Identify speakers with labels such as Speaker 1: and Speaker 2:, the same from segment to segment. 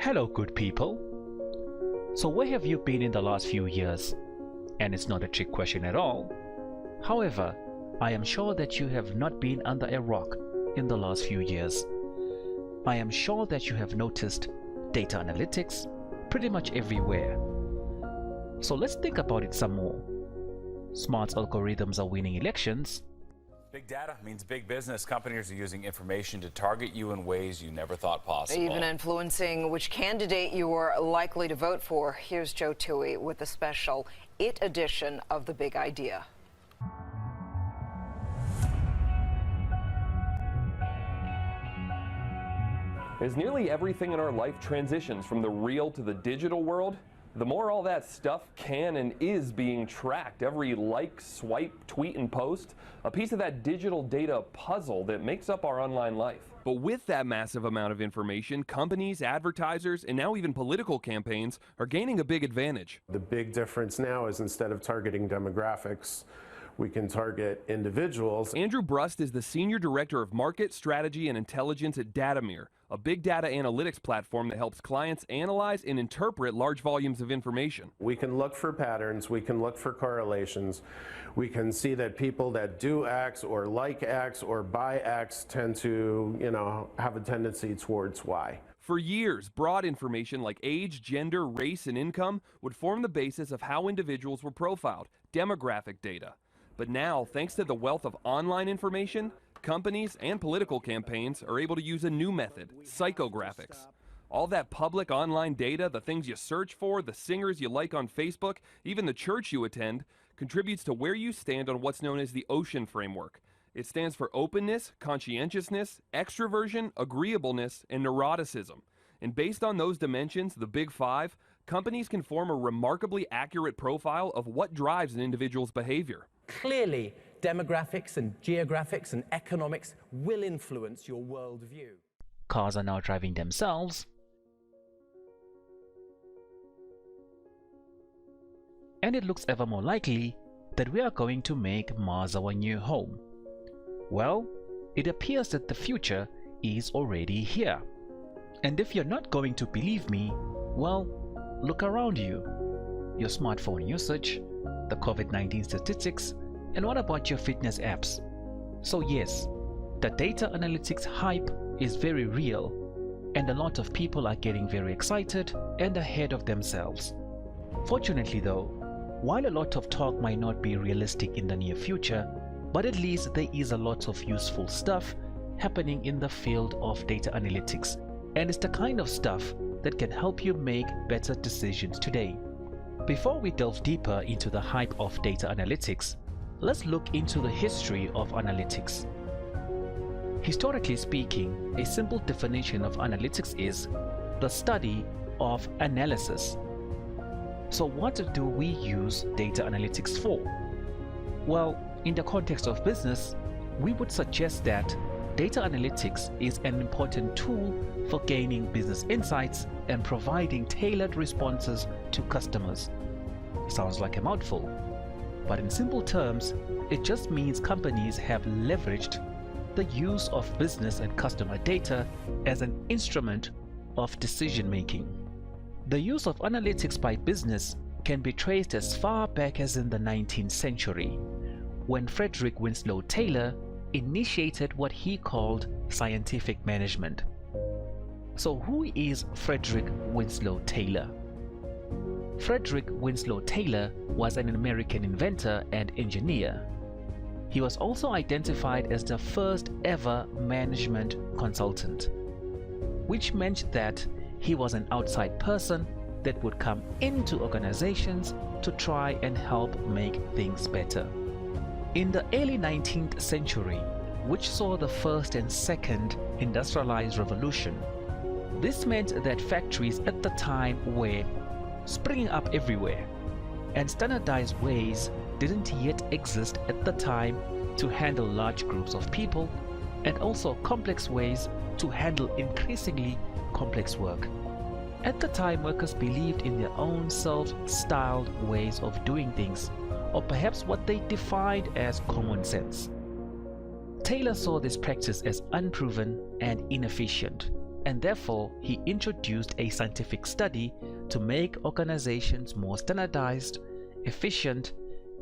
Speaker 1: Hello, good people. So where have you been in the last few years? And it's not a trick question at all. However, I am sure that you have not been under a rock in the last few years. I am sure that you have noticed data analytics pretty much everywhere. So let's think about it some more. Smart algorithms are winning elections.
Speaker 2: Big data means big business. Companies are using information to target you in ways you never thought possible.
Speaker 3: Even influencing which candidate you are likely to vote for. Here's Joe Toohey with a special IT edition of The Big Idea.
Speaker 4: As nearly everything in our life transitions from the real to the digital world, the more all that stuff can and is being tracked. Every like, swipe, tweet, and post, a piece of that digital data puzzle that makes up our online life. But with that massive amount of information, companies, advertisers, and now even political campaigns are gaining a big advantage.
Speaker 5: The big difference now is instead of targeting demographics, we can target individuals.
Speaker 4: Andrew Brust is the Senior Director of Market, Strategy, and Intelligence at Datamere, a big data analytics platform that helps clients analyze and interpret large volumes of information.
Speaker 5: We can look for patterns, we can look for correlations, we can see that people that do X or like X or buy X tend to, have a tendency towards Y.
Speaker 4: For years, broad information like age, gender, race, and income would form the basis of how individuals were profiled, demographic data. But now, thanks to the wealth of online information, companies and political campaigns are able to use a new method, psychographics. All that public online data, the things you search for, the singers you like on Facebook, even the church you attend, contributes to where you stand on what's known as the OCEAN framework. It stands for openness, conscientiousness, extroversion, agreeableness, and neuroticism. And based on those dimensions, the big five, companies can form a remarkably accurate profile of what drives an individual's behavior.
Speaker 6: Clearly, demographics and geographics and economics will influence your worldview.
Speaker 1: Cars are now driving themselves. And it looks ever more likely that we are going to make Mars our new home. Well, it appears that the future is already here. And if you're not going to believe me, well, look around you. Your smartphone usage, the COVID-19 statistics, and what about your fitness apps? So yes, the data analytics hype is very real, and a lot of people are getting very excited and ahead of themselves. Fortunately though, while a lot of talk might not be realistic in the near future, but at least there is a lot of useful stuff happening in the field of data analytics, and it's the kind of stuff that can help you make better decisions today. Before we delve deeper into the hype of data analytics, let's look into the history of analytics. Historically speaking, a simple definition of analytics is the study of analysis. So what do we use data analytics for? Well, in the context of business, we would suggest that data analytics is an important tool for gaining business insights and providing tailored responses to customers. Sounds like a mouthful, but in simple terms, it just means companies have leveraged the use of business and customer data as an instrument of decision making. The use of analytics by business can be traced as far back as in the 19th century, when Frederick Winslow Taylor initiated what he called scientific management. So who is Frederick Winslow Taylor? Frederick Winslow Taylor was an American inventor and engineer. He was also identified as the first ever management consultant, which meant that he was an outside person that would come into organizations to try and help make things better. In the early 19th century, which saw the first and second industrialized revolution, this meant that factories at the time were springing up everywhere, and standardized ways didn't yet exist at the time to handle large groups of people, and also complex ways to handle increasingly complex work. At the time, workers believed in their own self-styled ways of doing things, or perhaps what they defined as common sense. Taylor saw this practice as unproven and inefficient, and therefore he introduced a scientific study to make organizations more standardized, efficient,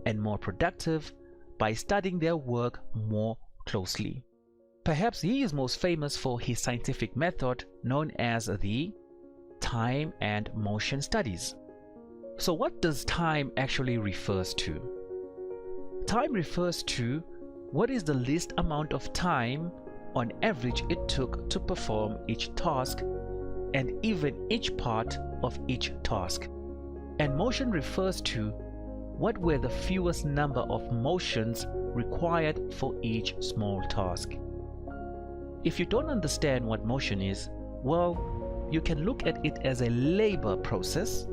Speaker 1: and more productive by studying their work more closely. Perhaps he is most famous for his scientific method known as the time and motion studies. So what does time actually refers to? Time refers to what is the least amount of time on average it took to perform each task and even each part of each task. And motion refers to what were the fewest number of motions required for each small task. If you don't understand what motion is, well, you can look at it as a labor process,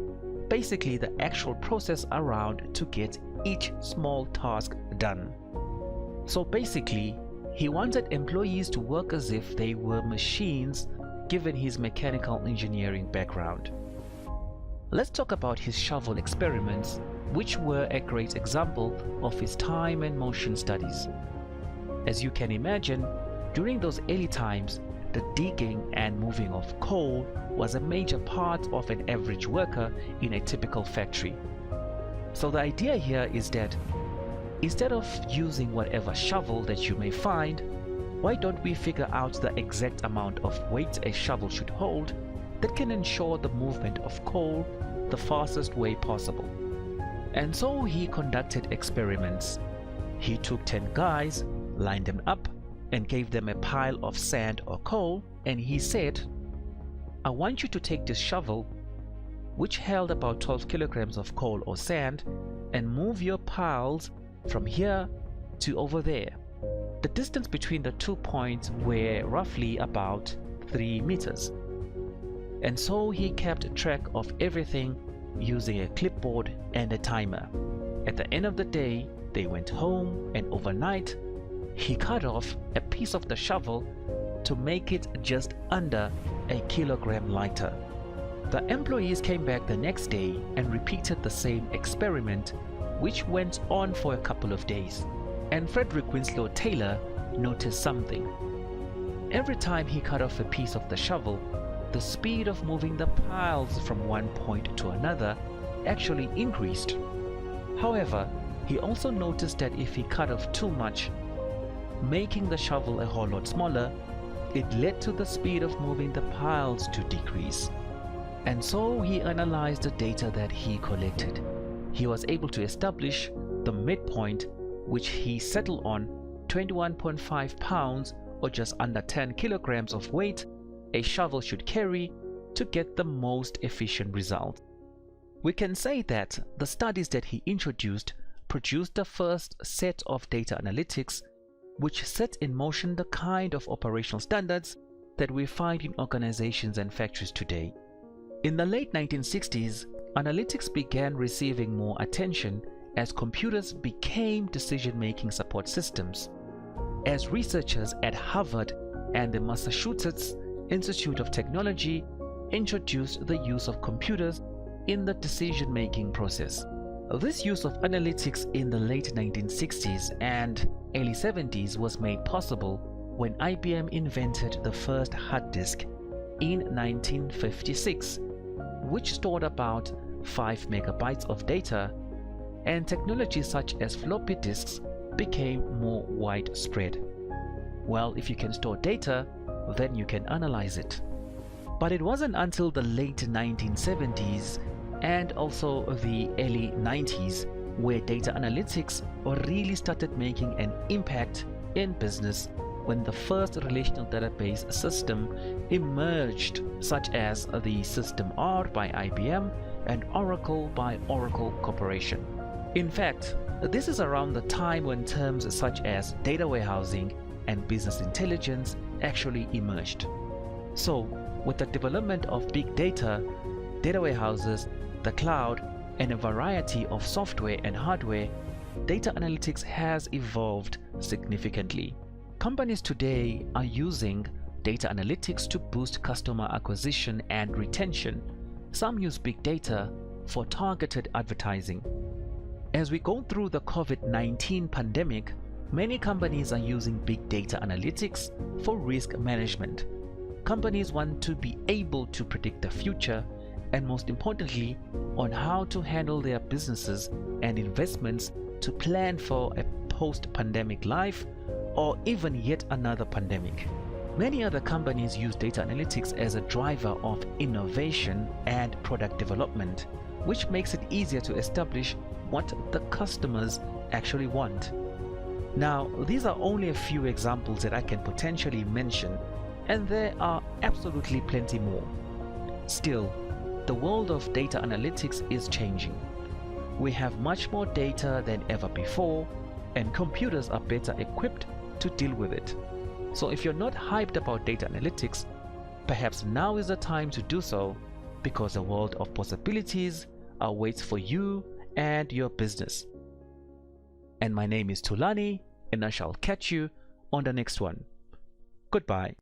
Speaker 1: basically the actual process around to get each small task done. So basically, he wanted employees to work as if they were machines given his mechanical engineering background. Let's talk about his shovel experiments, which were a great example of his time and motion studies. As you can imagine, during those early times, the digging and moving of coal was a major part of an average worker in a typical factory. So the idea here is that instead of using whatever shovel that you may find, why don't we figure out the exact amount of weight a shovel should hold that can ensure the movement of coal the fastest way possible? And so he conducted experiments. He took 10 guys, lined them up, and gave them a pile of sand or coal, and he said, I want you to take this shovel, which held about 12 kilograms of coal or sand, and move your piles from here to over there. The distance between the 2 points were roughly about 3 meters. And so he kept track of everything using a clipboard and a timer. At the end of the day, they went home, and overnight, he cut off a piece of the shovel to make it just under a kilogram lighter. The employees came back the next day and repeated the same experiment, which went on for a couple of days. And Frederick Winslow Taylor noticed something. Every time he cut off a piece of the shovel, the speed of moving the piles from one point to another actually increased. However, he also noticed that if he cut off too much, making the shovel a whole lot smaller, it led to the speed of moving the piles to decrease. And so he analyzed the data that he collected. He was able to establish the midpoint, which he settled on 21.5 pounds or just under 10 kilograms of weight a shovel should carry to get the most efficient result. We can say that the studies that he introduced produced the first set of data analytics which set in motion the kind of operational standards that we find in organizations and factories today. In the late 1960s, analytics began receiving more attention as computers became decision-making support systems. As researchers at Harvard and the Massachusetts Institute of Technology introduced the use of computers in the decision-making process. This use of analytics in the late 1960s and early 70s was made possible when IBM invented the first hard disk in 1956, which stored about 5 megabytes of data, and technologies such as floppy disks became more widespread. Well, if you can store data, then you can analyze it. But it wasn't until the late 1970s and also the early 90s where data analytics really started making an impact in business when the first relational database system emerged, such as the System R by IBM and Oracle by Oracle Corporation. In fact, this is around the time when terms such as data warehousing and business intelligence actually emerged. So, with the development of big data, data warehouses, the cloud, and a variety of software and hardware, data analytics has evolved significantly. Companies today are using data analytics to boost customer acquisition and retention. Some use big data for targeted advertising. As we go through the COVID-19 pandemic, many companies are using big data analytics for risk management. Companies want to be able to predict the future and, most importantly, on how to handle their businesses and investments to plan for a post-pandemic life or even yet another pandemic. Many other companies use data analytics as a driver of innovation and product development, which makes it easier to establish what the customers actually want. Now, these are only a few examples that I can potentially mention, and there are absolutely plenty more. Still, the world of data analytics is changing. We have much more data than ever before, and computers are better equipped to deal with it. So if you're not hyped about data analytics, perhaps now is the time to do so, because a world of possibilities awaits for you and your business. And my name is Thulani, and I shall catch you on the next one. Goodbye.